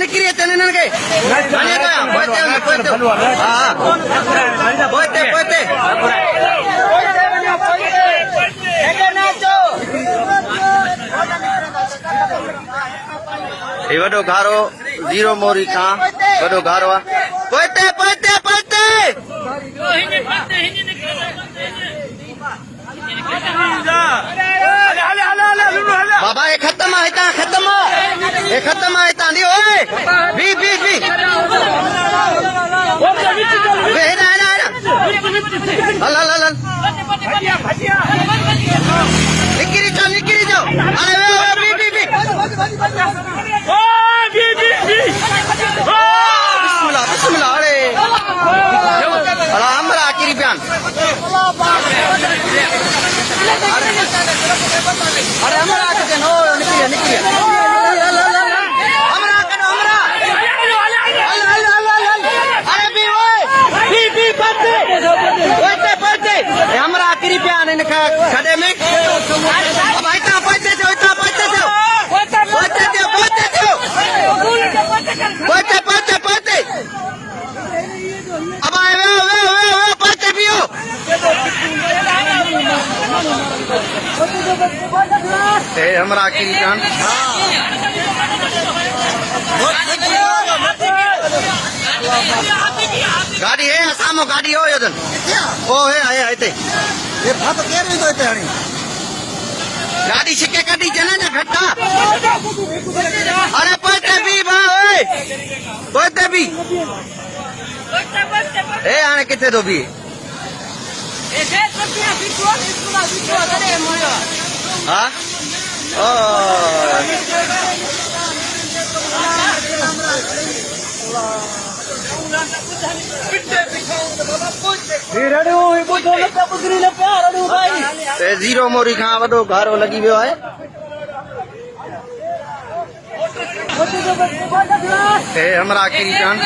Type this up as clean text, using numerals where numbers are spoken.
निकरी तेने ननके आने का पोते हां पोते पोते एके नाचो ए वडो घारो जीरो मोरी का वडो घारो पोते पोते पोते बाबा ये खत्म है दी ओए बी बी बी वे ना अल्लाह अल्लाह निकरी जाओ अरे वे बी बी बी ओ बी बी बी बिस्मिल्लाह बिस्मिल्लाह अरे हमरा आखिरी बयान अरे हमरा के नो निकली हमरा कनो हमरा अरे बी ओए बी पते हमरा आखिरी बयान इनका खड़े में अब इतना पते जो पते अब आए वे पते पियो ए हमरा आखिरी जान गाड़ी है सामो गाड़ी हो योजन ओ है आए ते ये भात केर नहीं तो हणी गाड़ी छिके कडी जने ना घट्टा अरे पते भी बा ओए पते भी ए आने किथे तो भी ए देख रुपया बिटो करे मोयो हां ओ जीरो मोरी खां वडो घारो लगी वियो आहे हमरा आखिरी जान